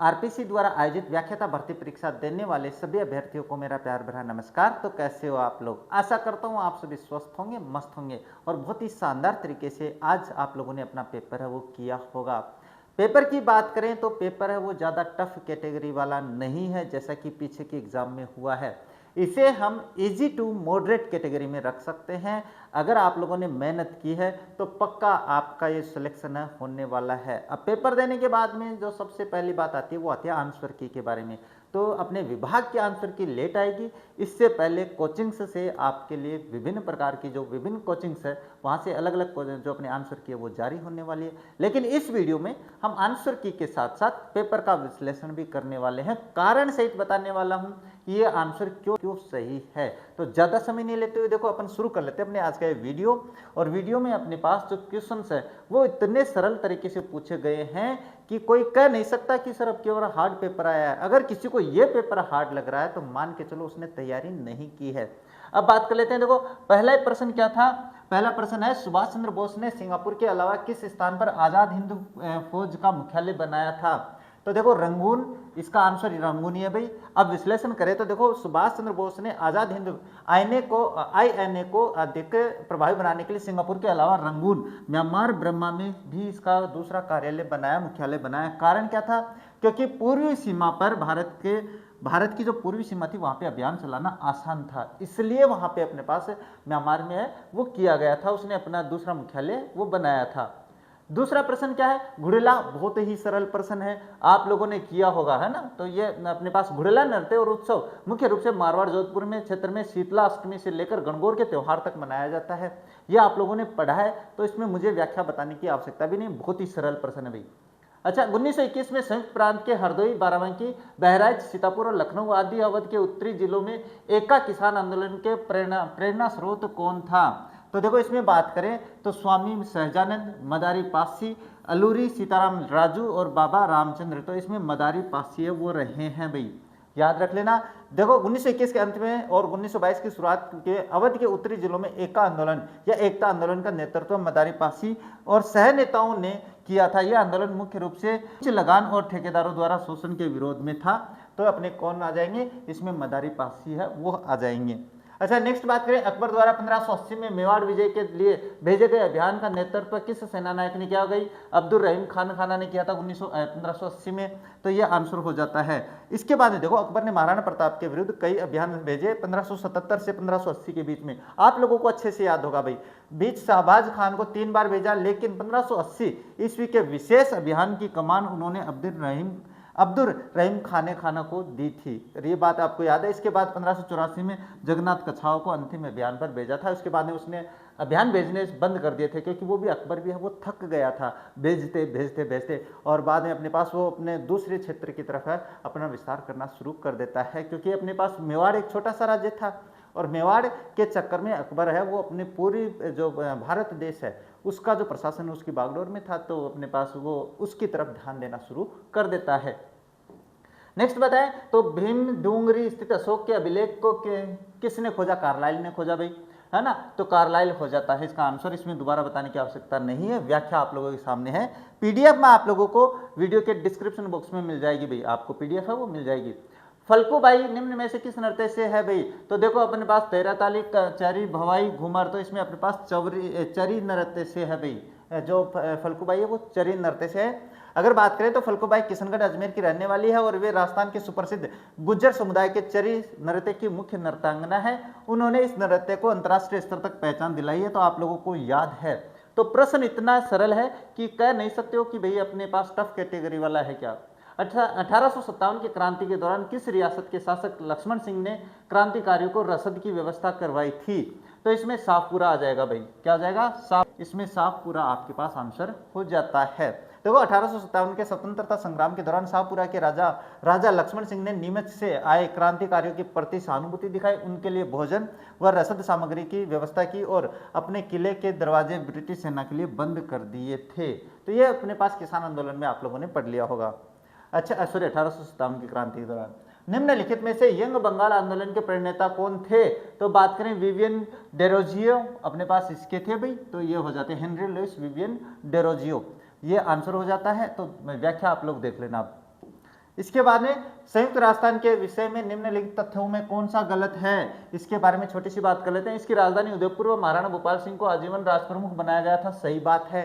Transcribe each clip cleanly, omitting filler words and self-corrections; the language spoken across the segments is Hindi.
आरपीसी द्वारा आयोजित व्याख्याता भर्ती परीक्षा देने वाले सभी अभ्यर्थियों को मेरा प्यार भरा नमस्कार। तो कैसे हो आप लोग? आशा करता हूँ आप सभी स्वस्थ होंगे, मस्त होंगे और बहुत ही शानदार तरीके से आज आप लोगों ने अपना पेपर है वो किया होगा। पेपर की बात करें तो पेपर है वो ज़्यादा टफ कैटेगरी वाला नहीं है जैसा कि पीछे के एग्जाम में हुआ है। इसे हम इजी टू मॉडरेट कैटेगरी में रख सकते हैं। अगर आप लोगों ने मेहनत की है तो पक्का आपका ये सिलेक्शन होने वाला है। अब पेपर देने के बाद में जो सबसे पहली बात आती है वो आती है आंसर की के बारे में। तो अपने विभाग के आंसर की लेट आएगी। इससे पहले कोचिंग्स से आपके लिए विभिन्न प्रकार की जो विभिन्न कोचिंग्स है वहाँ से अलग अलग जो अपने आंसर की है वो जारी होने वाली है। लेकिन इस वीडियो में हम आंसर की के साथ साथ पेपर का विश्लेषण भी करने वाले हैं, कारण सहित बताने वाला हूँ कि ये आंसर क्यों सही है। तो ज़्यादा समय नहीं लेते हुए देखो अपन शुरू कर लेते हैं अपने आज का ये वीडियो। और वीडियो में अपने पास जो क्वेश्चंस है वो इतने सरल तरीके से पूछे गए हैं कि कोई कह नहीं सकता कि सर अब की बार हार्ड पेपर आया है। अगर किसी को ये पेपर हार्ड लग रहा है तो मान के चलो उसने तैयारी नहीं की है। अब बात कर लेते हैं। देखो पहला प्रश्न क्या था? पहला प्रश्न है सुभाष चंद्र बोस ने सिंगापुर के अलावा किस स्थान पर आजाद हिंद फौज का मुख्यालय बनाया था? तो देखो रंगून, इसका आंसर रंगून ही है भाई। अब विश्लेषण करें तो देखो सुभाष चंद्र बोस ने आजाद हिंद आईएनए को अधिक प्रभावी बनाने के लिए सिंगापुर के अलावा रंगून, म्यांमार बर्मा में भी इसका दूसरा कार्यालय बनाया, मुख्यालय बनाया। कारण क्या था? क्योंकि पूर्वी सीमा पर भारत की जो पूर्वी सीमा थी वहां पे अभियान चलाना आसान था, इसलिए वहां पे अपने पास म्यांमार में है वो किया गया था। उसने अपना दूसरा मुख्यालय वो बनाया था। दूसरा प्रश्न क्या है? घुड़ेला, बहुत ही सरल प्रश्न है, आप लोगों ने किया होगा, है ना। तो ये अपने पास घुड़ेला नृत्य और उत्सव मुख्य रूप से मारवाड़ जोधपुर में क्षेत्र में शीतला अष्टमी से लेकर गणगौर के त्योहार तक मनाया जाता है। ये आप लोगों ने पढ़ा है तो इसमें मुझे व्याख्या बताने की आवश्यकता भी नहीं, बहुत ही सरल प्रश्न है भाई। अच्छा, 1921 में संयुक्त प्रांत के हरदोई, बाराबंकी, बहराइच, सीतापुर और लखनऊ आदि अवध के उत्तरी जिलों में एका किसान आंदोलन के प्रेरणा स्रोत कौन था? तो देखो इसमें बात करें तो स्वामी सहजानंद, मदारी पासी, अलूरी सीताराम राजू और बाबा रामचंद्र। तो इसमें मदारी पासी है वो रहे हैं भाई, याद रख लेना। देखो 1921 के अंत में और 1922 की शुरुआत के अवध के उत्तरी जिलों में एका आंदोलन या एकता आंदोलन का नेतृत्व मदारी पासी और सह नेताओं ने किया था। यह आंदोलन मुख्य रूप से उच्च लगान और ठेकेदारों द्वारा शोषण के विरोध में था। तो अपने कौन आ जाएंगे इसमें? मदारी पासी है वो आ जाएंगे। अच्छा, नेक्स्ट बात करें, अकबर द्वारा 1580 में मेवाड़ विजय के लिए भेजे गए अभियान का नेतृत्व किस सेना नायक ने किया? गई अब्दुल रहीम खान ने किया था 1580 में। तो ये आंसर हो जाता है। इसके बाद देखो अकबर ने महाराणा प्रताप के विरुद्ध कई अभियान भेजे 1577 से 1580 के बीच में। आप लोगों को अच्छे से याद होगा भाई, बीच शाहबाज खान को 3 बार भेजा, लेकिन 1580 ईस्वी के विशेष अभियान की कमान उन्होंने अब्दुल रहीम खाना को दी थी। ये बात आपको याद है। इसके बाद 1584 में जगन्नाथ कछाव को अंतिम अभियान पर भेजा था। उसके बाद में उसने अभियान भेजने बंद कर दिए थे क्योंकि वो भी अकबर भी है वो थक गया था भेजते और बाद में अपने पास वो अपने दूसरे क्षेत्र की तरफ है अपना विस्तार करना शुरू कर देता है, क्योंकि अपने पास मेवाड़ एक छोटा सा राज्य था और मेवाड़ के चक्कर में अकबर है वो अपने पूरी जो भारत देश है उसका जो प्रशासन उसकी बागडोर में था, तो अपने पास वो उसकी तरफ ध्यान देना शुरू कर देता है। नेक्स्ट बताएं तो भीम डूंगरी स्थित अशोक के अभिलेख को किसने खोजा? कार्लाइल ने खोजा भाई, है ना। तो कार्लाइल हो जाता है इसका आंसर। इसमें दोबारा बताने की आवश्यकता नहीं है, व्याख्या आप लोगों के सामने है। पीडीएफ में आप लोगों को वीडियो के डिस्क्रिप्शन बॉक्स में मिल जाएगी भाई, आपको पीडीएफ है वो मिल जाएगी। फल्गुबाई निम्न में से किस नृत्य से है भाई? तो देखो अपने पास तेरह ताली, चरी, भवाई, घूमर। तो इसमें अपने पास चरी नृत्य से है भाई। जो फल्गुबाई है वो चरी नृत्य से है। अगर बात करें तो फल्गुबाई किशनगढ़ अजमेर की रहने वाली है और वे राजस्थान के सुप्रसिद्ध गुज्जर समुदाय के चरी नृत्य की मुख्य नर्तंगना है। उन्होंने इस नृत्य को अंतर्राष्ट्रीय स्तर तक पहचान दिलाई है, तो आप लोगों को याद है। तो प्रश्न इतना सरल है कि कह नहीं सकते हो कि भाई अपने पास टफ कैटेगरी वाला है क्या। 1857 की क्रांति के दौरान किस रियासत के शासक लक्ष्मण सिंह ने क्रांतिकारियों को रसद की व्यवस्था करवाई थी? तो इसमें शाहपुरा आ जाएगा भाई। क्या आ जाएगा? इसमें शाहपुरा आपके पास आंसर हो जाता है। देखो 1857 के स्वतंत्रता संग्राम के दौरान शाहपुरा के राजा लक्ष्मण सिंह ने नीमच से आए क्रांतिकारियों के प्रति सहानुभूति दिखाई, उनके लिए भोजन व रसद सामग्री की व्यवस्था की और अपने किले के दरवाजे ब्रिटिश सेना के लिए बंद कर दिए थे। तो ये अपने पास किसान आंदोलन में आप लोगों ने पढ़ लिया होगा। अच्छा सॉरी, 1857 की क्रांति के दौरान। निम्नलिखित में से यंग बंगाल आंदोलन के प्रणेता कौन थे? तो बात करें विवियन डेरोजियो, अपने पास इसके थे भाई। तो ये हो जाते हैं हेनरी लुइस विवियन डेरोजियो, ये आंसर हो जाता है। तो व्याख्या आप लोग देख लेना। इसके बाद में संयुक्त राजस्थान के विषय में निम्नलिखित तथ्यों में कौन सा गलत है, इसके बारे में छोटी सी बात कर लेते हैं। इसकी राजधानी उदयपुर व महाराणा भोपाल सिंह को आजीवन राज प्रमुख बनाया गया था, सही बात है।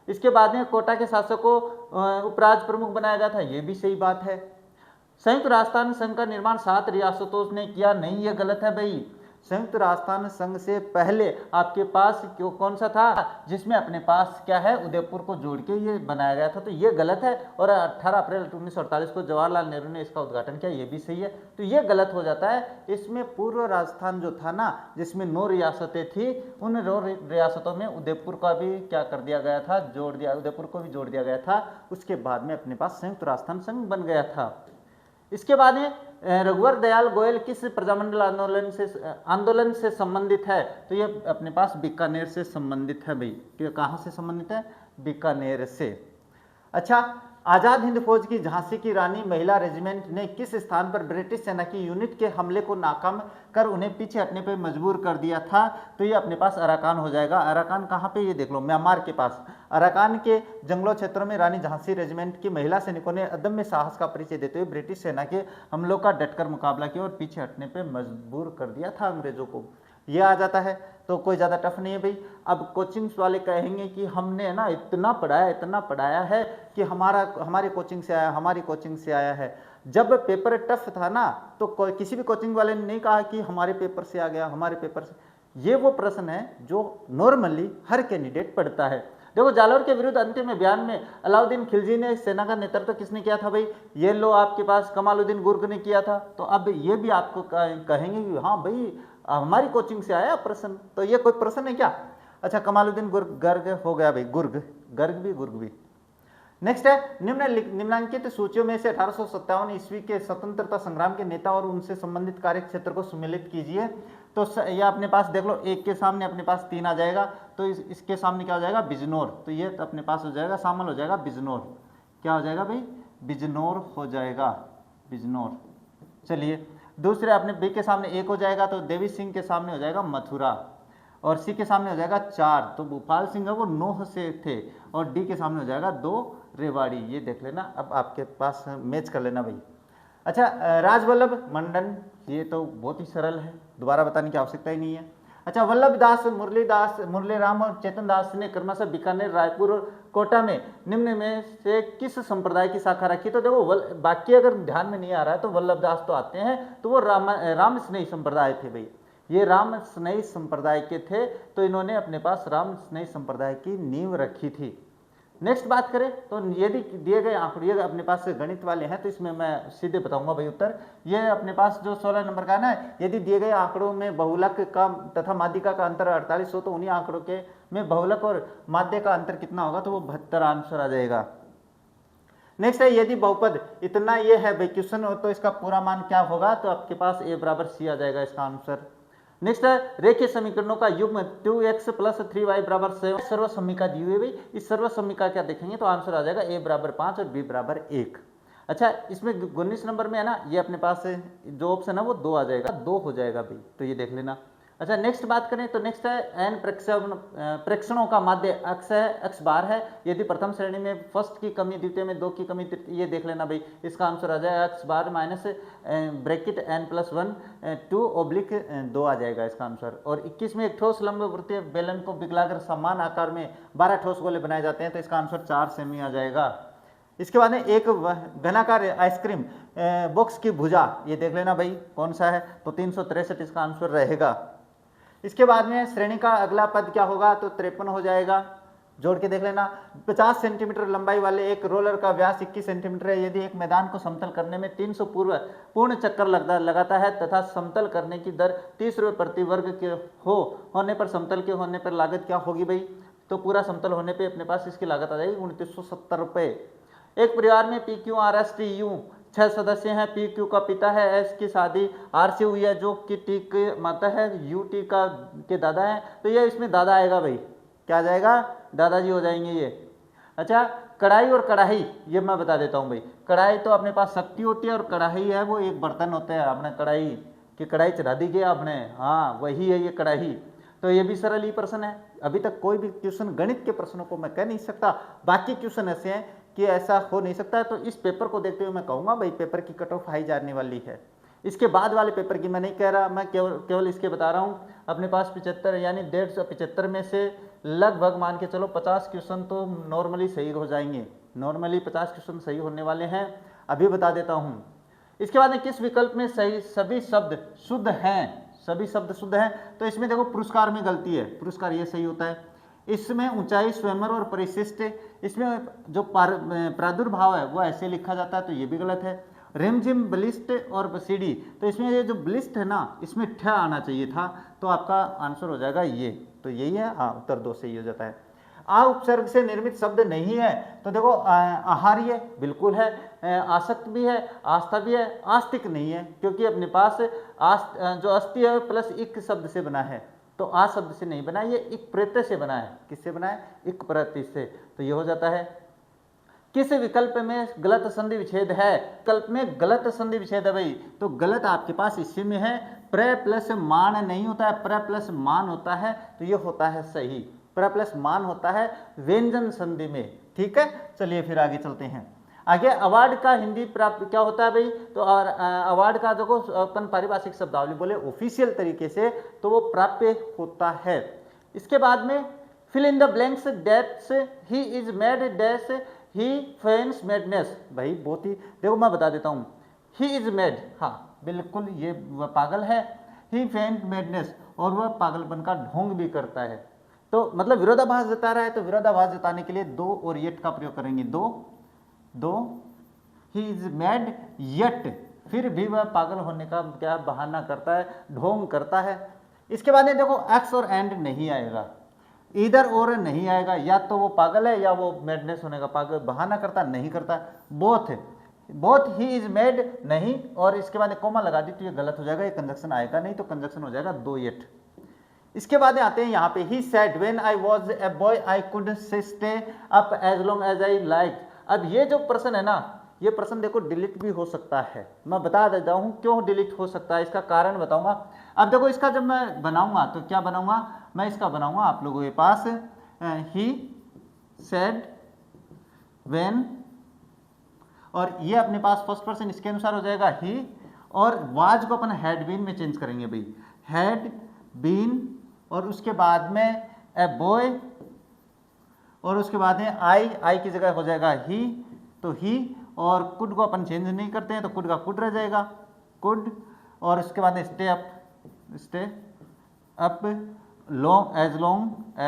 इसके बाद में कोटा के शासक को उपराज प्रमुख बनाया गया था, ये भी सही बात है। संयुक्त राजस्थान संघ का निर्माण 7 रियासतों ने किया, नहीं ये गलत है भाई। संयुक्त राजस्थान संघ से पहले आपके पास क्यों कौन सा था, जिसमें अपने पास क्या है उदयपुर को जोड़ के ये बनाया गया था, तो ये गलत है। और 18 अप्रैल 1948 को जवाहरलाल नेहरू ने इसका उद्घाटन किया, ये भी सही है। तो ये गलत हो जाता है। इसमें पूर्व राजस्थान जो था ना, जिसमें 9 रियासतें थी, उन 9 रियासतों में उदयपुर का भी क्या कर दिया गया था, जोड़ दिया, उदयपुर को भी जोड़ दिया गया था। उसके बाद में अपने पास संयुक्त राजस्थान संघ बन गया था। इसके बाद में रघुवर दयाल गोयल किस प्रजामंडल आंदोलन से संबंधित है, तो ये अपने पास बीकानेर से संबंधित है भाई। कहाँ से संबंधित है, बीकानेर से। अच्छा, आजाद हिंद फौज की झांसी की रानी महिला रेजिमेंट ने किस स्थान पर ब्रिटिश सेना की यूनिट के हमले को नाकाम कर उन्हें पीछे हटने पर मजबूर कर दिया था, तो ये अपने पास अराकान हो जाएगा। अराकान कहाँ पे, ये देख लो, म्यांमार के पास। अराकान के जंगलों क्षेत्रों में रानी झांसी रेजिमेंट की महिला सैनिकों ने अदम्य साहस का परिचय देते हुए ब्रिटिश सेना के हमलों का डटकर मुकाबला किया और पीछे हटने पर मजबूर कर दिया था अंग्रेजों को। ये आ जाता है, तो कोई ज़्यादा टफ नहीं है भाई। अब कोचिंग्स वाले कहेंगे कि हमने ना इतना पढ़ाया है कि हमारी कोचिंग से आया, हमारी कोचिंग से आया है। जब पेपर टफ था ना, तो किसी भी कोचिंग वाले ने नहीं कहा कि हमारे पेपर से आ गया, हमारे पेपर से। ये वो प्रश्न है जो नॉर्मली हर कैंडिडेट पढ़ता है। देखो, जालोर के विरुद्ध अंतिम अभियान में अलाउद्दीन खिलजी ने सेना का नेतृत्व किसने किया था भाई, ये लो आपके पास कमालुद्दीन गुर्ग ने किया था। तो अब ये भी आपको कहेंगे कि हाँ भाई हमारी कोचिंग से आया प्रश्न, तो ये कोई प्रश्न है क्या। अच्छा, कमालुद्दीन गर्ग हो गया भाई, गुर्ग भी। नेक्स्ट है, निम्नलिखित सूचियों में से 1857 ईस्वी के स्वतंत्रता संग्राम के नेता और उनसे संबंधित कार्य क्षेत्र को सम्मिलित कीजिए। तो ये अपने पास देख लो, एक के सामने अपने पास 3 आ जाएगा, तो इसके सामने क्या हो जाएगा, बिजनौर। तो ये तो अपने पास हो जाएगा, शामिल हो जाएगा बिजनौर। क्या हो जाएगा भाई, बिजनौर हो जाएगा, बिजनौर। चलिए, दूसरे अपने बी के सामने 1 हो जाएगा, तो देवी सिंह के सामने हो जाएगा मथुरा, और सी के सामने हो जाएगा 4, तो भोपाल सिंह है वो 9 से थे, और डी के सामने हो जाएगा 2 रेवाड़ी। ये देख लेना, अब आपके पास मैच कर लेना भाई। अच्छा, राजवल्लभ मंडन, ये तो बहुत ही सरल है, दोबारा बताने की आवश्यकता ही नहीं है। अच्छा, वल्लभ दास, मुरलीराम और चेतन दास ने क्रमशः बीकानेर, रायपुर और कोटा में निम्न में से किस संप्रदाय की शाखा रखी। तो देखो, बाकी अगर ध्यान में नहीं आ रहा है तो वल्लभ दास तो आते हैं, तो वो राम स्नेही संप्रदाय थे भाई, ये राम स्नेही संप्रदाय के थे, तो इन्होंने अपने पास राम स्नेही संप्रदाय की नींव रखी थी। नेक्स्ट बात करें तो यदि दिए गए आंकड़े, ये अपने पास गणित वाले हैं तो इसमें मैं सीधे बताऊंगा भाई उत्तर। ये अपने पास जो 16 नंबर का है ना, यदि दिए गए आंकड़ों में बहुलक का तथा माध्यिका का अंतर 48 हो, तो उन्हीं आंकड़ों के में बहुलक और माध्य का अंतर कितना होगा, तो वो 72 आंसर आ जाएगा। नेक्स्ट है, यदि बहुपद इतना ये है भाई क्वेश्चन हो, तो इसका पूरा मान क्या होगा, तो आपके पास a बराबर c आ जाएगा इसका आंसर। नेक्स्ट है, रेखीय समीकरणों का युग्म 2x + 3y बराबर 7 सर्व समीका दी हुई है भाई। इस सर्व समीका क्या देखेंगे तो आंसर आ जाएगा a बराबर 5 और b बराबर 1। अच्छा, इसमें 19 नंबर में है ना, ये अपने पास जो ऑप्शन है वो 2 आ जाएगा, 2 हो जाएगा भाई, तो ये देख लेना। अच्छा, नेक्स्ट बात करें तो नेक्स्ट है, n प्रेक्षणों का माध्य अक्ष है, x बार है। यदि प्रथम श्रेणी में फर्स्ट की कमी, द्वितीय में 2 की कमी, ये देख लेना भाई, इसका आंसर आ जाएगा x बार माइनस ब्रैकेट n+1 2 आ जाएगा इसका आंसर। और 21 में एक ठोस लंबवृत्तीय बेलन को पिघलाकर समान आकार में 12 ठोस गोले बनाए जाते हैं, तो इसका आंसर 4 सेमी आ जाएगा। इसके बाद में एक घनाकार आइसक्रीम बॉक्स की भुजा, ये देख लेना भाई कौन सा है, तो 363 इसका आंसर रहेगा। इसके बाद में श्रेणी का अगला पद क्या होगा, तो 53 हो जाएगा, जोड़ के देख लेना। 50 सेंटीमीटर लंबाई वाले एक रोलर का व्यास 21 सेंटीमीटर है। यदि एक मैदान को समतल करने में 300 पूर्ण चक्कर लगाता है तथा समतल करने की दर 30 रुपये प्रति वर्ग के होने पर समतल के होने पर लागत क्या होगी भाई, तो पूरा समतल होने पे अपने पास इसकी लागत आ जाएगी 2970 रुपये। एक परिवार में PQRSTU 6 सदस्य हैं। PQ का पिता है, S की शादी R से हुई है, जो कि T की माता है, UT के दादा हैं, तो ये इसमें दादा आएगा भाई, क्या आ जाएगा, दादाजी हो जाएंगे ये। अच्छा, कढ़ाई और कढ़ाई, ये मैं बता देता हूँ भाई। कढ़ाई तो अपने पास शक्ति होती है और कढ़ाई है वो एक बर्तन होता है, आपने कढ़ाई की कढ़ाई चढ़ा दी गई आपने, हाँ वही है ये कढ़ाई। तो ये भी सरल ही प्रश्न है। अभी तक कोई भी क्वेश्चन गणित के प्रश्नों को मैं कह नहीं सकता, बाकी क्वेश्चन ऐसे हैं कि ऐसा हो नहीं सकता है। तो इस पेपर को देखते हुए मैं कहूँगा भाई पेपर की कट ऑफ हाई जाने वाली है। इसके बाद वाले पेपर की मैं नहीं कह रहा, मैं केवल इसके बता रहा हूँ। अपने पास 75 यानी 175 में से लगभग मान के चलो 50 क्वेश्चन तो नॉर्मली सही हो जाएंगे। नॉर्मली 50 क्वेश्चन सही होने वाले हैं, अभी बता देता हूँ। इसके बाद में किस विकल्प में सही सभी शब्द शुद्ध हैं, सभी शब्द शुद्ध हैं? तो इसमें देखो पुरस्कार में गलती है, पुरस्कार ये सही होता है। इसमें ऊंचाई, स्वयंवर और परिशिष्ट, इसमें जो प्रादुर्भाव है वो ऐसे लिखा जाता है, तो ये भी गलत है। रिमझिम, बलिष्ठ और बसीडी, तो इसमें ये जो बलिष्ठ है ना, इसमें ठ आना चाहिए था, तो आपका आंसर हो जाएगा ये, तो यही है। हाँ, उत्तर 2 सही हो जाता है। आ उपसर्ग से निर्मित शब्द नहीं है, तो देखो आहार्य बिल्कुल है, आसक्त भी है, आस्था भी है, आस्तिक नहीं है, क्योंकि अपने पास जो अस्थि है प्लस इक शब्द से बना है, तो आ शब्द से नहीं बना, ये इक प्रत्यय से बना है। किससे बना है? इक प्रत्यय से, तो ये हो जाता है। किस विकल्प में गलत संधि विच्छेद है? कल्प में गलत संधि विच्छेद है भाई, तो गलत आपके पास इसी में है। प्र प्लस मान नहीं होता है, प्र प्लस मान होता है, तो ये होता है सही। प्र प्लस मान होता है व्यंजन संधि में, ठीक है। चलिए फिर आगे चलते हैं। आगे अवार्ड का हिंदी प्राप्त क्या होता है भाई? तो अवार्ड का देखो अपन पारिभाषिक शब्दावली बोले ऑफिशियल तरीके से, तो वो प्राप्य होता है। इसके बाद में fill in the blanks that's he is mad dash he feigns madness, भाई बहुत ही देखो मैं बता देता हूँ। ही इज मेड, हाँ बिल्कुल ये वह पागल है। ही फेन्स मेडनेस, और वह पागलपन का ढोंग भी करता है, तो मतलब विरोधाभास जता रहा है, तो विरोधाभास जताने के लिए दो और येट का प्रयोग करेंगे। दो ही इज मैड येट, फिर भी वह पागल होने का क्या बहाना करता है, ढोंग करता है। इसके बाद में देखो एक्स और एंड नहीं आएगा, इधर और नहीं आएगा, या तो वो पागल है या वो मैडनेस होने का पागल बहाना करता नहीं करता। बोथ ही इज मेड नहीं, और इसके बाद कोमा लगा दी तो ये गलत हो जाएगा, ये कंजक्शन आएगा नहीं, तो कंजक्शन हो जाएगा 2 येट। इसके बाद आते हैं यहाँ पे, he said when I was a boy I could stay up as long as I like. अब ये जो प्रश्न है ना, ये प्रश्न देखो डिलीट भी हो सकता है, मैं बता देता हूँ क्यों डिलीट हो सकता है, इसका कारण बताऊंगा। अब देखो इसका जब मैं बनाऊंगा तो क्या बनाऊंगा, मैं इसका बनाऊंगा आप लोगों के पास ही सेड व्हेन, और ये अपने पास फर्स्ट पर्सन इसके अनुसार हो जाएगा ही, और वाज को अपन हैड बीन में चेंज करेंगे भाई, हैड बीन, और उसके बाद में ए बॉय, और उसके बाद में आई की जगह हो जाएगा ही, तो ही, और कुड को अपन चेंज नहीं करते हैं, तो कुड का कुड रह जाएगा, कुड, और उसके बाद में स्टे अप लॉन्ग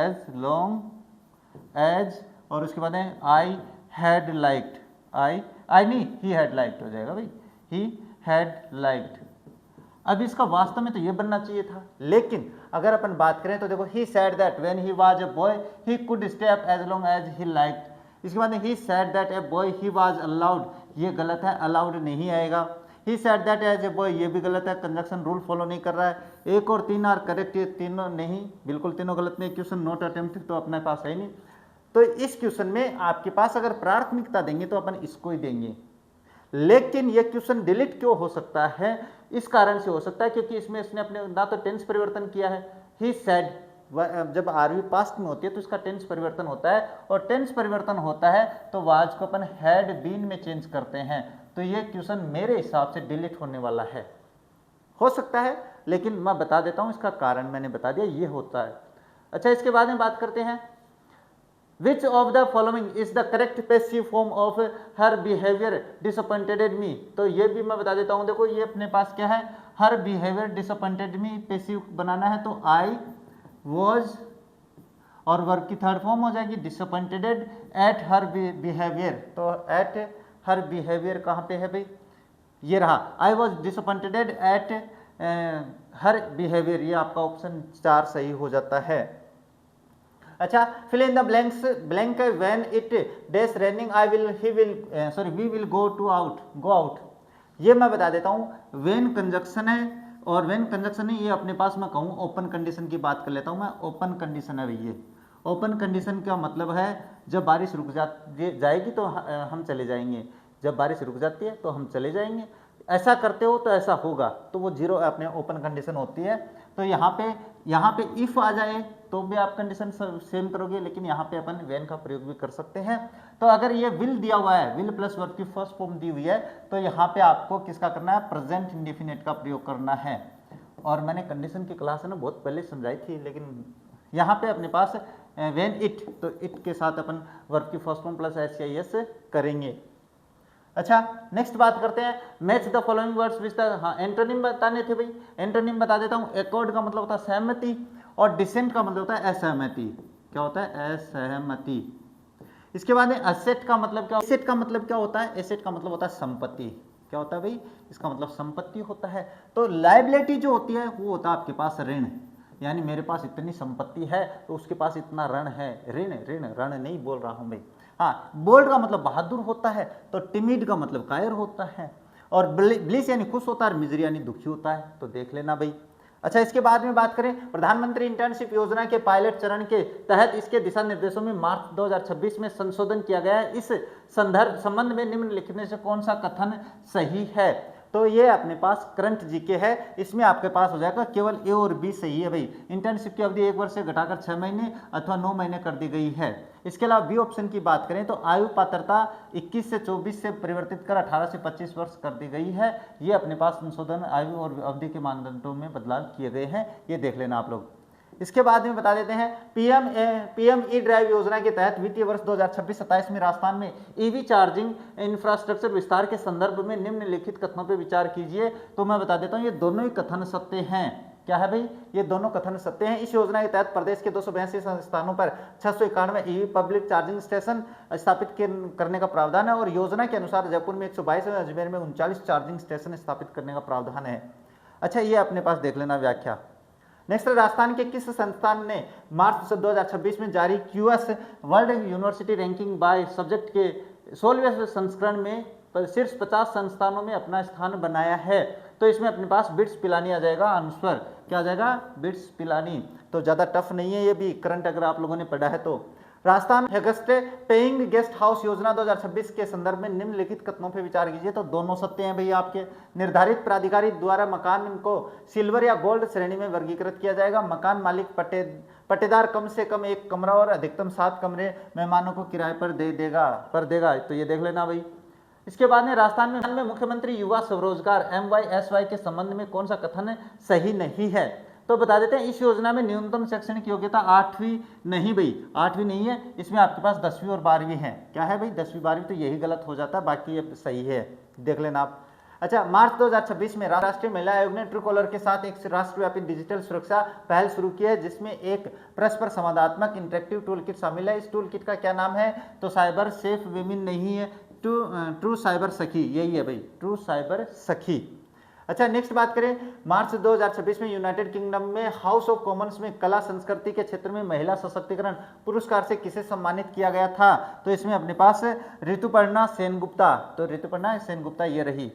एज, और उसके बाद में आई हैड लाइक्ड, आई नहीं ही हैड लाइक्ड हो जाएगा भाई, ही हैड लाइक्ड। अब इसका वास्तव में तो ये बनना चाहिए था, लेकिन अगर अपन बात करें तो देखो he said that when he was a boy he could stay up as long as he liked. इसके बाद he said that a boy he was allowed, ये गलत है, अलाउड नहीं आएगा। He said that as a boy, ये भी गलत है, कंजक्शन रूल फॉलो नहीं कर रहा है। 1 और 3 आर करेक्ट, ये तीनों नहीं, बिल्कुल तीनों गलत में। क्वेश्चन नॉट अटेम्प्टेड तो अपने पास है ही नहीं, तो इस क्वेश्चन में आपके पास अगर प्राथमिकता देंगे तो अपन इसको ही देंगे। लेकिन ये क्वेश्चन डिलीट क्यों हो सकता है? इस कारण से हो सकता है क्योंकि इसमें इसने अपने ना तो टेंस परिवर्तन किया है, ही सेड, जब आरवी पास्ट में होती है तो इसका टेंस परिवर्तन होता है, और टेंस परिवर्तन होता है तो वाज को अपन हैड बीन में चेंज करते हैं, तो ये क्वेश्चन मेरे हिसाब से डिलीट होने वाला है। हो सकता है, लेकिन मैं बता देता हूं इसका कारण, मैंने बता दिया ये होता है। अच्छा, इसके बाद में बात करते हैं, Which of the following is the correct passive form of her behavior disappointed me? तो ये भी मैं बता देता हूँ, देखो ये अपने पास क्या है, her behavior disappointed me passive बनाना है, तो I was, और वर्ब की थर्ड फॉर्म हो जाएगी disappointed at her behavior, तो at her behavior कहाँ पे है भाई, ये रहा, I was disappointed at her behavior, ये आपका ऑप्शन 4 सही हो जाता है। अच्छा, fill in the blanks, blank when it dash raining I will he will we will go out, ये मैं बता देता हूँ। व्हेन कंजक्शन है, और व्हेन कंजक्शन है ये अपने पास मैं कहूँ ओपन कंडीशन की बात कर लेता हूँ मैं, ओपन कंडीशन है भैया। ओपन कंडीशन का मतलब है जब बारिश रुक जाएगी तो हम चले जाएंगे, जब बारिश रुक जाती है तो हम चले जाएंगे, ऐसा करते हो तो ऐसा होगा, तो वो जीरो अपने ओपन कंडीशन होती है। तो यहाँ पे इफ आ जाए तो भी आप कंडीशन सेम करोगे, लेकिन यहाँ पे अपन वेन का प्रयोग भी कर सकते हैं। तो अगर ये विल दिया हुआ है, विल प्लस वर्ब की फर्स्ट फॉर्म दी हुई है, तो यहाँ पे आपको किसका करना है, प्रेजेंट इंडेफिनिट का प्रयोग करना है। और मैंने कंडीशन की क्लास है ना बहुत पहले समझाई थी, लेकिन यहाँ पे अपने पास वेन इट, तो इट के साथ अपन वर्ब की फर्स्ट फॉर्म प्लस एस करेंगे। अच्छा, नेक्स्ट बात करते हैं, match the following words with the, हाँ एंटोनिम बताने थे भाई, एंटोनिम बता देता हूँ। एकॉर्ड का मतलब होता है सहमति, और डिसेंट का मतलब होता है असहमति। क्या होता है, असहमति। इसके बाद में असेट का मतलब क्या, एसेट का मतलब क्या होता है, एसेट का मतलब होता है संपत्ति। क्या होता है भाई, इसका मतलब संपत्ति होता है। तो लायबिलिटी जो होती है वो होता है आपके पास ऋण, यानी मेरे पास इतनी संपत्ति है तो उसके पास इतना ऋण है, ऋण ऋण ऋण नहीं बोल रहा हूं भाई। हाँ, बोल्ड का मतलब बहादुर होता है, तो टिमिड का मतलब कायर होता है, और ब्लिस यानी खुश होता है, और मिजरी यानी दुखी होता है, तो देख लेना भाई। अच्छा, इसके बाद में बात करें, प्रधानमंत्री इंटर्नशिप योजना के पायलट चरण के तहत इसके दिशा निर्देशों में मार्च 2026 में संशोधन किया गया है। इस संबंध में निम्नलिखित में से कौन सा कथन सही है? तो ये अपने पास करंट जीके है, इसमें आपके पास हो जाएगा केवल ए और बी सही है भाई। इंटर्नशिप की अवधि 1 वर्ष से घटाकर 6 महीने अथवा 9 महीने कर दी गई है। इसके अलावा बी ऑप्शन की बात करें तो आयु पात्रता 21 से 24 से परिवर्तित कर 18 से 25 वर्ष कर दी गई है। ये अपने पास संशोधन आयु और अवधि के मानदंडों में बदलाव किए गए हैं, ये देख लेना आप लोग। इसके बाद में बता देते हैं, पीएम ई ड्राइव योजना के तहत वित्तीय वर्ष 2026-27 में राजस्थान में ईवी चार्जिंग इंफ्रास्ट्रक्चर विस्तार के संदर्भ में निम्नलिखित कथनों पर विचार कीजिए। तो मैं बता देता हूं, ये दोनों ही कथन सत्य हैं। क्या है भाई, ये दोनों कथन सत्य हैं। इस योजना के तहत प्रदेश के 282 स्थानों पर 691 ईवी पब्लिक चार्जिंग स्टेशन स्थापित करने का प्रावधान है, और योजना के अनुसार जयपुर में 122 और अजमेर में 39 चार्जिंग स्टेशन स्थापित करने का प्रावधान है। अच्छा, ये अपने पास देख लेना व्याख्या। नेक्स्ट, राजस्थान के किस संस्थान ने मार्च 2026 में जारी QS world university ranking by subject के 16वें संस्करण में शीर्ष 50 संस्थानों में अपना स्थान बनाया है? तो इसमें अपने पास बिट्स पिलानी आ जाएगा आंसर। क्या आ जाएगा, बिट्स पिलानी। तो ज़्यादा टफ नहीं है, ये भी करंट अगर आप लोगों ने पढ़ा है तो। राजस्थान हेगस्टे पेइंग गेस्ट हाउस योजना 2026 के संदर्भ में निम्नलिखित कथनों पर विचार कीजिए। तो दोनों सत्य हैं भैया आपके। निर्धारित प्राधिकारी द्वारा मकान को सिल्वर या गोल्ड श्रेणी में वर्गीकृत किया जाएगा। मकान मालिक पट्टेदार कम से कम 1 कमरा और अधिकतम 7 कमरे मेहमानों को किराए पर देगा। तो ये देख लेना भाई। इसके बाद में राजस्थान में मुख्यमंत्री युवा स्वरोजगार MYSY के संबंध में कौन सा कथन सही नहीं है? तो बता देते हैं, इस योजना में न्यूनतम शैक्षणिक योग्यता 8वीं नहीं भाई, 8वीं नहीं है, इसमें आपके पास 10वीं और 12वीं है। क्या है भाई, 10वीं 12वीं, तो यही गलत हो जाता है, बाकी ये सही है, देख लेना आप। अच्छा, मार्च 2026 में राष्ट्रीय महिला आयोग ने ट्रू कॉलर के साथ एक राष्ट्रव्यापी डिजिटल सुरक्षा पहल शुरू की है, जिसमें एक परस्पर संवादात्मक इंटरेक्टिव टूल किट शामिल है। इस टूल किट का क्या नाम है? तो साइबर सेफ विमेन नहीं है, ट्रू साइबर सखी, यही है भाई, ट्रू साइबर सखी। अच्छा, नेक्स्ट बात करें, मार्च 2026 में यूनाइटेड किंगडम में हाउस ऑफ कॉमन्स में कला संस्कृति के क्षेत्र में महिला सशक्तिकरण पुरस्कार से किसे सम्मानित किया गया था? तो इसमें अपने पास ऋतुपर्णा सेनगुप्ता, तो ऋतुपर्णा सेनगुप्ता ये रही।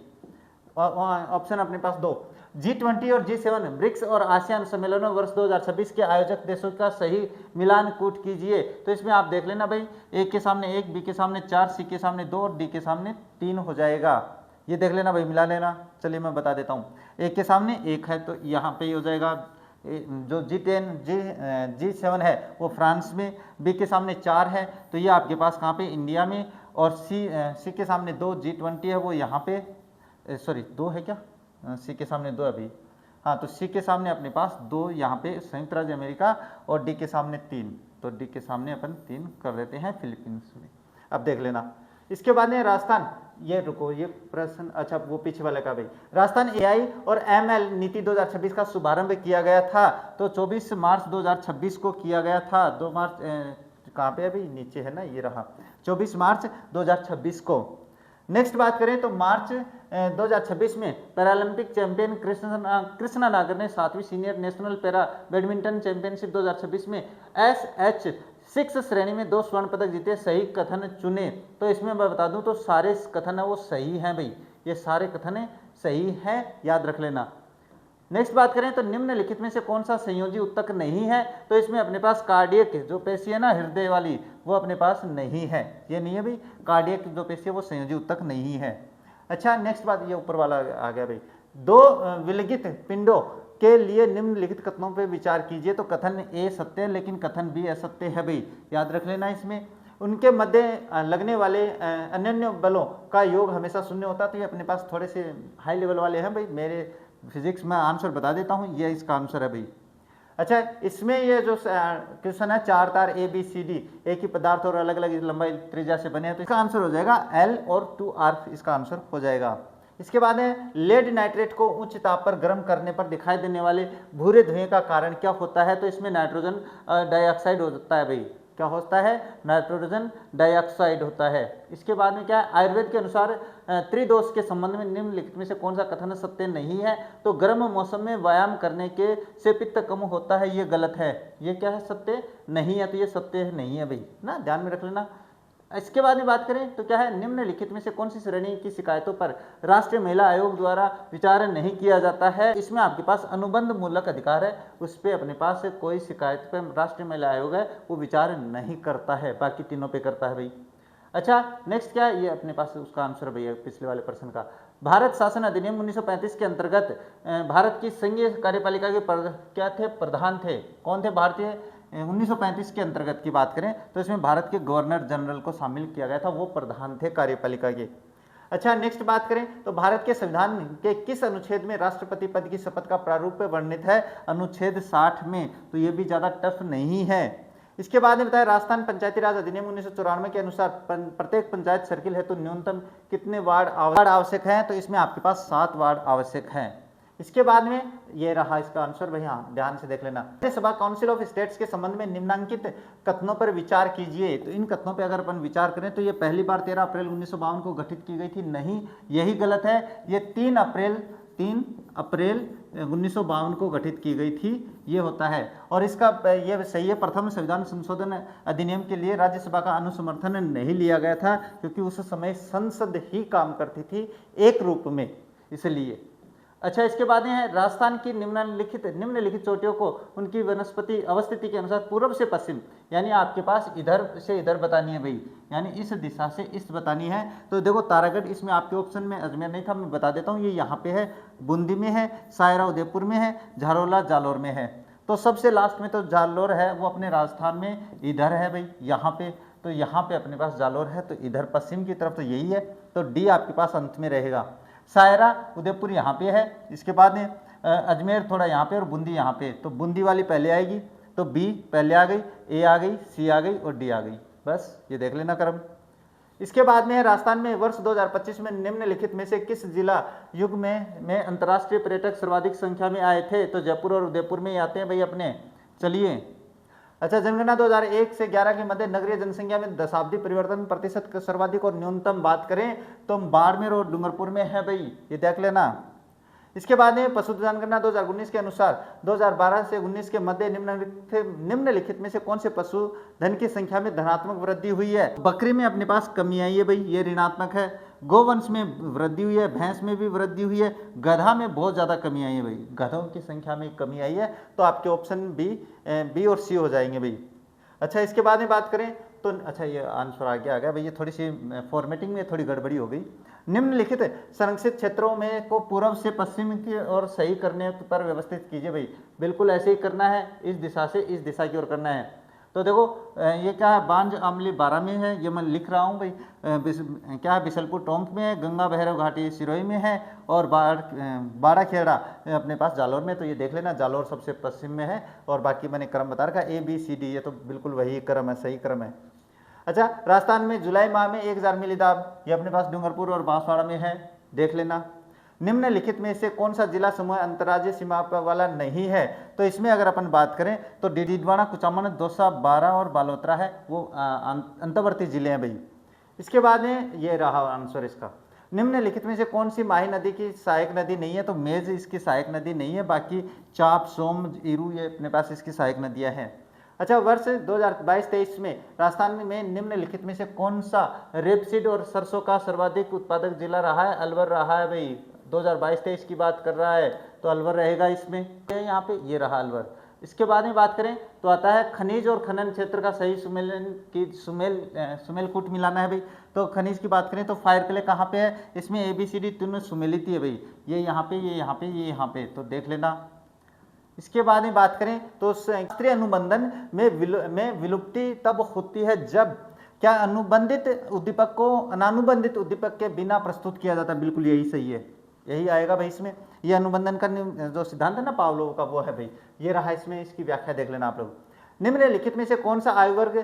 ऑप्शन अपने पास 2। G20 और G7 ब्रिक्स और आसियान सम्मेलनों वर्ष 2026 के आयोजक देशों का सही मिलान कूट कीजिए। तो इसमें आप देख लेना भाई, ए के सामने 1, बी के सामने 4, सी के सामने 2 और डी के सामने 3 हो जाएगा। ये देख लेना भाई, मिला लेना। चलिए मैं बता देता हूँ, ए के सामने 1 है तो यहाँ पे हो जाएगा। जो G7 है वो फ्रांस में, बी के सामने 4 है तो ये आपके पास कहाँ पे, इंडिया में, और सी के सामने 2 G20 है वो यहाँ पे, सॉरी 2 है क्या, सी के सामने 2 अभी, हाँ, तो सी के सामने अपने पास 2 यहाँ पे संयुक्त राज्य अमेरिका, और डी के सामने 3, तो डी के सामने अपन 3 कर देते हैं फिलीपींस में। अब देख लेना। इसके बाद में राजस्थान, ये रुको, ये प्रश्न, अच्छा वो पीछे वाले का भाई, राजस्थान AI और ML नीति 2026 का शुभारंभ किया गया था। तो 24 मार्च 2026 को किया गया था। 2 मार्च कहाँ पे अभी नीचे है ना, ये रहा, 24 मार्च 2026 को। नेक्स्ट बात करें तो मार्च 2026 में पैरालंपिक चैंपियन कृष्णा नागर ने 7वीं senior national para badminton championship 2026 में SH6 श्रेणी में 2 स्वर्ण पदक जीते। सही कथन चुने। तो इसमें मैं बता दूं तो सारे कथन है वो सही हैं भाई, ये सारे कथन सही हैं, याद रख लेना। नेक्स्ट बात करें तो निम्नलिखित में से कौन सा संयोजी उत्तक नहीं है? तो इसमें अपने पास कार्डियक जो पेशी है ना, हृदय वाली, वो अपने पास नहीं है, ये नहीं है भाई, कार्डियक जो पेशी है वो संयोजी उत्तक नहीं है। अच्छा, नेक्स्ट बात, ये ऊपर वाला आ गया भाई, 2 विलगित पिंडों के लिए निम्नलिखित कथनों पर विचार कीजिए। तो कथन ए सत्य है लेकिन कथन बी असत्य है भाई, याद रख लेना। इसमें उनके मध्य लगने वाले अन्योन्य बलों का योग हमेशा शून्य होता है। तो ये अपने पास थोड़े से हाई लेवल वाले हैं भाई, मेरे फिजिक्स में आंसर बता देता हूँ, ये इसका आंसर है भाई। अच्छा, इसमें ये जो क्वेश्चन है, चार तार ए बी सी डी एक ही पदार्थ और अलग अलग लंबाई त्रिज्या से बने हैं, तो इसका आंसर हो जाएगा एल और 2R, इसका आंसर हो जाएगा। इसके बाद है लेड नाइट्रेट को उच्च ताप पर गर्म करने पर दिखाई देने वाले भूरे धुएं का कारण क्या होता है। तो इसमें नाइट्रोजन डाइऑक्साइड होता है भाई, क्या होता है, नाइट्रोजन डाइऑक्साइड होता है। इसके बाद में क्या है, आयुर्वेद के अनुसार त्रिदोष के संबंध में निम्नलिखित में से कौन सा कथन सत्य नहीं है। तो गर्म मौसम में व्यायाम करने के से पित्त कम होता है, ये गलत है। ये क्या है, सत्य नहीं है, तो ये सत्य नहीं है भाई ना, ध्यान में रख लेना। इसके बाद में बात करें तो क्या है, निम्नलिखित में से कौन सी श्रेणी की शिकायतों पर राष्ट्रीय महिला आयोग द्वारा विचार नहीं किया जाता है। इसमें आपके पास अनुबंध मूलक अधिकार है, उस पर अपने पास कोई शिकायत पर राष्ट्रीय महिला आयोग है वो विचार नहीं करता है, बाकी तीनों पे करता है भाई। अच्छा, नेक्स्ट क्या है, ये अपने पास उसका आंसर भैया पिछले वाले प्रश्न का। भारत शासन अधिनियम 1935 के अंतर्गत भारत की संघीय कार्यपालिका के क्या थे, प्रधान थे, कौन थे, भारतीय 1935 के अंतर्गत की बात करें तो इसमें भारत के गवर्नर जनरल को शामिल किया गया था, वो प्रधान थे कार्यपालिका के। अच्छा, नेक्स्ट बात करें तो भारत के संविधान के किस अनुच्छेद में राष्ट्रपति पद की शपथ का प्रारूप वर्णित है, अनुच्छेद 60 में, तो ये भी ज्यादा टफ नहीं है। इसके बाद में बताया राजस्थान पंचायती राज अधिनियम 1994 के अनुसार प्रत्येक पंचायत सर्किल हेतु न्यूनतम कितने वार्ड आवश्यक हैं। तो इसमें आपके पास 7 वार्ड आवश्यक हैं। इसके बाद में ये रहा इसका आंसर भाई, हाँ ध्यान से देख लेना। राज्यसभा काउंसिल ऑफ स्टेट्स के संबंध में निम्नांकित कथनों पर विचार कीजिए। तो इन कथनों पर अगर अपन विचार करें तो ये पहली बार 13 अप्रैल 1952 को गठित की गई थी, नहीं यही गलत है, ये 3 अप्रैल 1952 को गठित की गई थी, ये होता है। और इसका ये सही है, प्रथम संविधान संशोधन अधिनियम के लिए राज्यसभा का अनुसमर्थन नहीं लिया गया था क्योंकि उस समय संसद ही काम करती थी एक रूप में, इसलिए। अच्छा, इसके बाद है राजस्थान की निम्नलिखित चोटियों को उनकी वनस्पति अवस्थिति के अनुसार पूर्व से पश्चिम, यानी आपके पास इधर से इधर बतानी है भाई, यानी इस दिशा से इस बतानी है। तो देखो तारागढ़ इसमें आपके ऑप्शन में अजमेर नहीं था, मैं बता देता हूँ, ये यहाँ पे है, बूंदी में है, सायरा उदयपुर में है, झारोला जालोर में है। तो सबसे लास्ट में तो जालोर है, वो अपने राजस्थान में इधर है भाई, यहाँ पे, तो यहाँ पे अपने पास जालोर है, तो इधर पश्चिम की तरफ तो यही है, तो डी आपके पास अंत में रहेगा। सायरा उदयपुर यहाँ पे है, इसके बाद में अजमेर थोड़ा यहाँ पे और बूंदी यहाँ पे, तो बूंदी वाली पहले आएगी, तो बी पहले आ गई, ए आ गई, सी आ गई और डी आ गई, बस ये देख लेना क्रम। इसके बाद में है राजस्थान में वर्ष 2025 में निम्नलिखित में से किस जिला युग में अंतर्राष्ट्रीय पर्यटक सर्वाधिक संख्या में आए थे। तो जयपुर और उदयपुर में ही आते हैं भाई अपने, चलिए। अच्छा, जनगणना 2001 से 11 के मध्य नगरीय जनसंख्या में दशाब्दी परिवर्तन प्रतिशत सर्वाधिक और न्यूनतम बात करें तो बाड़मेर और डूंगरपुर में है भाई, ये देख लेना। इसके बाद में पशु जनगणना 2019 के अनुसार 2012 से 19 के मध्य निम्नलिखित में से कौन से पशुधन की संख्या में धनात्मक वृद्धि हुई है। बकरी में अपने पास कमी आई है भाई, ये ऋणात्मक है। गोवंश में वृद्धि हुई है, भैंस में भी वृद्धि हुई है, गधा में बहुत ज़्यादा कमी आई है भाई, गधों की संख्या में कमी आई है। तो आपके ऑप्शन बी और सी हो जाएंगे भाई। अच्छा, इसके बाद में बात करें तो अच्छा ये आंसर आ गया भाई, ये थोड़ी सी फॉर्मेटिंग में थोड़ी गड़बड़ी हो गई। निम्नलिखित संरक्षित क्षेत्रों में को पूर्व से पश्चिम की ओर सही करने पर व्यवस्थित कीजिए भाई, बिल्कुल ऐसे ही करना है, इस दिशा से इस दिशा की ओर करना है। तो देखो ये क्या है, बांज आमली 12 में है, ये मैं लिख रहा हूँ भाई, क्या है बिशलपुर टोंक में है, गंगा भैरव घाटी सिरोही में है और बाड़ा खेड़ा अपने पास जालोर में। तो ये देख लेना, जालोर सबसे पश्चिम में है और बाकी मैंने क्रम बता रखा ए बी सी डी, ये तो बिल्कुल वही क्रम है, सही क्रम है। अच्छा, राजस्थान में जुलाई माह में 1000 मिलीदाब, ये अपने पास डूंगरपुर और बांसवाड़ा में है, देख लेना। निम्नलिखित में से कौन सा जिला समूह अंतर्राज्यीय सीमा वाला नहीं है। तो इसमें अगर अपन बात करें तो डीडवाना, कुचामन, दौसा, बारा और बालोतरा है, वो अंतर्वर्ती जिले हैं भाई। इसके बाद में ये रहा आंसर इसका। निम्नलिखित में से कौन सी माही नदी की सहायक नदी नहीं है। तो मेज इसकी सहायक नदी नहीं है, बाकी चाप, सोम, इरू ये अपने पास इसकी सहायक नदियां हैं। अच्छा, वर्ष 2022-23 में राजस्थान में निम्नलिखित में से कौन सा रेपसीड और सरसों का सर्वाधिक उत्पादक जिला रहा है। अलवर रहा है भाई, 2022-23 की बात कर रहा है तो अलवर रहेगा इसमें, यहाँ पे ये रहा अलवर। इसके बाद में बात करें तो आता है खनिज और खनन क्षेत्र का सही सुमेलन की सुमेल कूट मिलाना है भाई। तो खनिज की बात करें तो फायर क्ले कहाँ पे है, इसमें ABCD तीनों सुमेलित है भाई, ये यहाँ पे, ये यहाँ पे, ये यहाँ पे, तो देख लेना। इसके बाद में बात करें तो शास्त्रीय अनुबंधन में विलुप्ति तब होती है जब क्या अनुबंधित उद्दीपक को अनानुबंधित उद्दीपक के बिना प्रस्तुत किया जाता है। बिल्कुल यही सही है, यही आएगा भाई इसमें। ये अनुबंधन का जो सिद्धांत है ना पावलोव का, वो है भाई, ये रहा। इसमें इसकी व्याख्या देख लेना आप लोग। निम्नलिखित में से कौन सा आयु वर्ग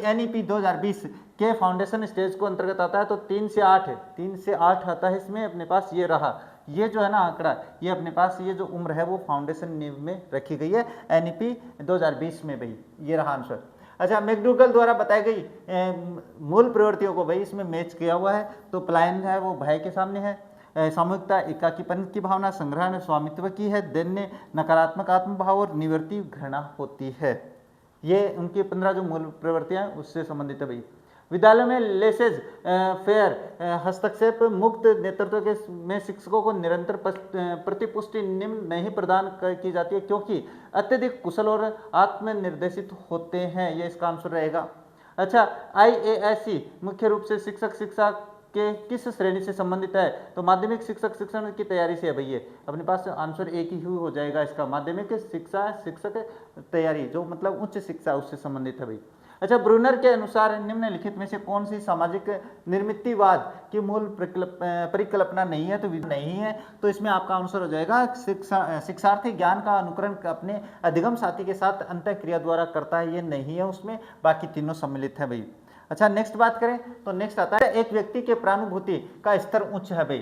NEP 2020 के फाउंडेशन स्टेज को अंतर्गत आता है? तो 3 से 8 आता है इसमें अपने पास। ये रहा, ये जो है ना आंकड़ा, ये अपने पास ये जो उम्र है वो फाउंडेशन नींव में रखी गई है NEP 2020 में भाई। ये रहा आंसर। अच्छा, मैकडूगल द्वारा बताई गई मूल प्रवृत्तियों को भाई इसमें मैच किया हुआ है। तो पलायन है वो भय के सामने है, सामूहिकता एकाकीपन की भावना, संग्रहण स्वामित्व की है, दैन्य नकारात्मक आत्मभाव और निवृत्ति घृणा होती है। ये उनकी 15 जो मूल प्रवृत्तियां उससे संबंधित है भाई। विद्यालय में लेसेज फेयर हस्तक्षेप मुक्त नेतृत्व के में शिक्षकों को निरंतर प्रतिपुष्टि निम्न नहीं प्रदान की जाती है क्योंकि अत्यधिक कुशल और आत्मनिर्देशित होते हैं। ये इसका आंसर रहेगा। अच्छा, IASC मुख्य रूप से शिक्षक शिक्षा के किस श्रेणी से संबंधित है? तो माध्यमिक शिक्षक शिक्षण की तैयारी से है भैया। अपने पास आंसर एक ही हो जाएगा इसका, माध्यमिक शिक्षा शिक्षक तैयारी, जो मतलब उच्च शिक्षा उससे संबंधित है भाई। अच्छा, ब्रूनर के अनुसार निम्नलिखित में से कौन सी सामाजिक निर्मितिवाद की मूल परिकल्पना नहीं है? तो नहीं है, तो इसमें आपका आंसर हो जाएगा शिक्षार्थी ज्ञान का अनुकरण अपने अधिगम साथी के साथ अंतः क्रिया द्वारा करता है। ये नहीं है उसमें, बाकी तीनों सम्मिलित है भाई। अच्छा, नेक्स्ट बात करें तो नेक्स्ट आता है एक व्यक्ति के प्रानुभूति का स्तर उच्च है भाई,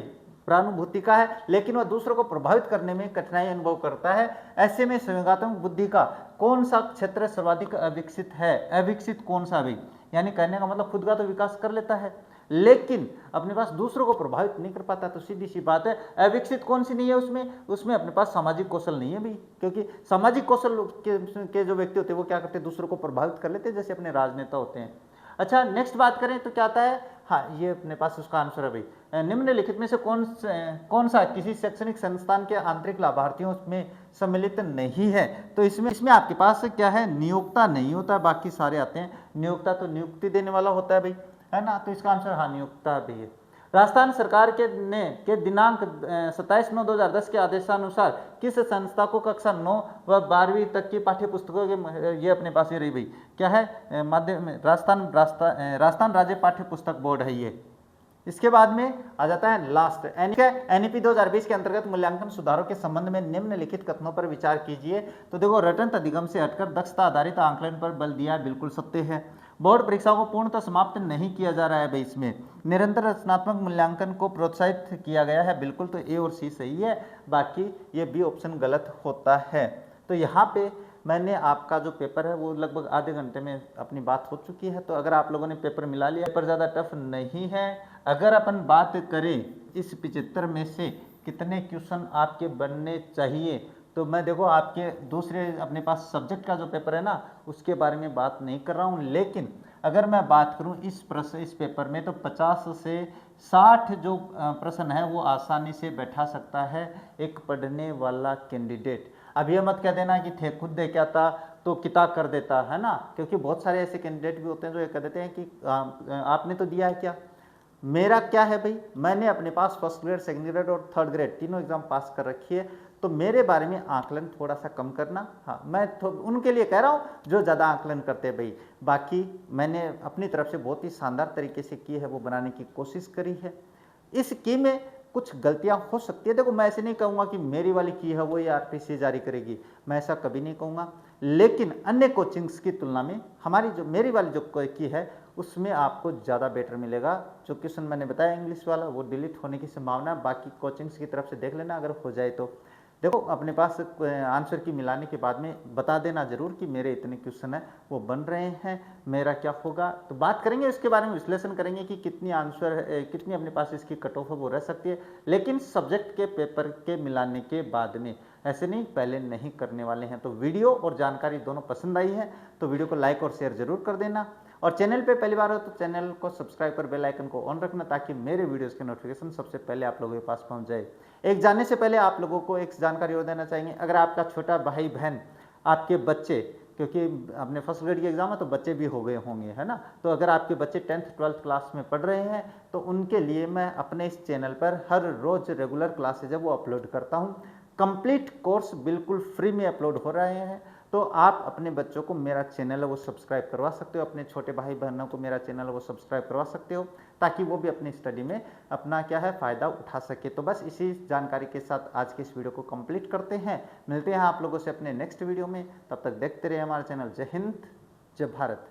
प्रानुभूति का है, लेकिन वह दूसरों को प्रभावित करने में कठिनाई अनुभव करता है। ऐसे में संवेगात्मक बुद्धि का कौन सा क्षेत्र सर्वाधिक अविकसित है? अविकसित कौन सा भाई? यानी कहने का मतलब खुद का तो विकास कर लेता है लेकिन अपने पास दूसरों को प्रभावित नहीं कर पाता। तो सीधी सी बात है, अविकसित कौन सी नहीं है उसमें अपने पास सामाजिक कौशल नहीं है भाई, क्योंकि सामाजिक कौशल के जो व्यक्ति होते हैं वो क्या करते हैं? दूसरों को प्रभावित कर लेते हैं, जैसे अपने राजनेता होते हैं। अच्छा, नेक्स्ट बात करें तो क्या आता है? हाँ, ये अपने पास उसका आंसर है भाई। निम्नलिखित में से कौन सा किसी शैक्षणिक संस्थान के आंतरिक लाभार्थियों में सम्मिलित नहीं है? तो इसमें आपके पास क्या है? नियोक्ता नहीं होता, बाकी सारे आते हैं। नियोक्ता तो नियुक्ति देने वाला होता है भाई, है ना? तो इसका आंसर हाँ नियोक्ता भी है। राजस्थान सरकार के दिनांक 27/9/2010 के आदेशानुसार किस संस्था को कक्षा 9 व 12वीं तक की पाठ्य पुस्तकों के, ये अपने पास ये रही भाई, क्या है? माध्यम राजस्थान राज्य पाठ्य पुस्तक बोर्ड है ये। इसके बाद में आ जाता है लास्ट NEP 2020 के अंतर्गत मूल्यांकन सुधारों के संबंध में निम्नलिखित कथनों पर विचार कीजिए। तो देखो, रटन अधिगम से हटकर दक्षता आधारित आंकलन पर बल दिया है, बिल्कुल सत्य है। बोर्ड परीक्षाओं को पूर्णतः समाप्त नहीं किया जा रहा है भाई, इसमें निरंतर रचनात्मक मूल्यांकन को प्रोत्साहित किया गया है, बिल्कुल। तो A और C सही है, बाकी ये B ऑप्शन गलत होता है। तो यहाँ पे मैंने आपका जो पेपर है वो लगभग आधे घंटे में अपनी बात हो चुकी है। तो अगर आप लोगों ने पेपर मिला लिया, पेपर ज़्यादा टफ नहीं है। अगर अपन बात करें इस 75 में से कितने क्वेश्चन आपके बनने चाहिए, तो मैं देखो आपके दूसरे अपने पास सब्जेक्ट का जो पेपर है ना उसके बारे में बात नहीं कर रहा हूँ, लेकिन अगर मैं बात करूँ इस पेपर में तो 50 से 60 जो प्रश्न है वो आसानी से बैठा सकता है एक पढ़ने वाला कैंडिडेट। अब ये मत कह देना कि थे खुद दे के आता तो किताब कर देता, है ना? क्योंकि बहुत सारे ऐसे कैंडिडेट भी होते हैं जो ये कह देते हैं कि आपने तो दिया है क्या। मेरा क्या है भाई, मैंने अपने पास फर्स्ट ग्रेड, सेकंड ग्रेड और थर्ड ग्रेड तीनों एग्जाम पास कर रखी है। तो मेरे बारे में आकलन थोड़ा सा कम करना। हाँ, मैं उनके लिए कह रहा हूँ जो ज़्यादा आकलन करते हैं भाई। बाकी मैंने अपनी तरफ से बहुत ही शानदार तरीके से की है, वो बनाने की कोशिश करी है। इस की में कुछ गलतियां हो सकती है। देखो, मैं ऐसे नहीं कहूँगा कि मेरी वाली की है वो ही RPC जारी करेगी, मैं ऐसा कभी नहीं कहूँगा। लेकिन अन्य कोचिंग्स की तुलना में मेरी वाली जो की है उसमें आपको ज़्यादा बेटर मिलेगा। जो क्वेश्चन मैंने बताया इंग्लिश वाला वो डिलीट होने की संभावना, बाकी कोचिंग्स की तरफ से देख लेना अगर हो जाए तो। देखो, अपने पास आंसर की मिलाने के बाद में बता देना जरूर कि मेरे इतने क्वेश्चन हैं वो बन रहे हैं, मेरा क्या होगा। तो बात करेंगे इसके बारे में, विश्लेषण करेंगे कि कितनी अपने पास इसकी कट ऑफ वो रह सकती है। लेकिन सब्जेक्ट के पेपर के मिलाने के बाद में, ऐसे नहीं पहले नहीं करने वाले हैं। तो वीडियो और जानकारी दोनों पसंद आई है तो वीडियो को लाइक और शेयर जरूर कर देना। और चैनल पे पहली बार हो तो चैनल को सब्सक्राइब कर बेल आइकन को ऑन रखना, ताकि मेरे वीडियोस के नोटिफिकेशन सबसे पहले आप लोगों के पास पहुंच जाए। एक जाने से पहले आप लोगों को एक जानकारी और देना चाहेंगे, अगर आपका छोटा भाई बहन, आपके बच्चे, क्योंकि अपने फर्स्ट ग्रेड की एग्जाम है तो बच्चे भी हो गए होंगे, है ना? तो अगर आपके बच्चे 10th 12th क्लास में पढ़ रहे हैं तो उनके लिए मैं अपने इस चैनल पर हर रोज रेगुलर क्लासेज है वो अपलोड करता हूँ। कंप्लीट कोर्स बिल्कुल फ्री में अपलोड हो रहे हैं। तो आप अपने बच्चों को मेरा चैनल है वो सब्सक्राइब करवा सकते हो, अपने छोटे भाई बहनों को मेरा चैनल है वो सब्सक्राइब करवा सकते हो, ताकि वो भी अपनी स्टडी में अपना क्या है फ़ायदा उठा सके। तो बस इसी जानकारी के साथ आज के इस वीडियो को कंप्लीट करते हैं। मिलते हैं आप लोगों से अपने नेक्स्ट वीडियो में, तब तक देखते रहिए हमारा चैनल। जय हिंद, जय भारत।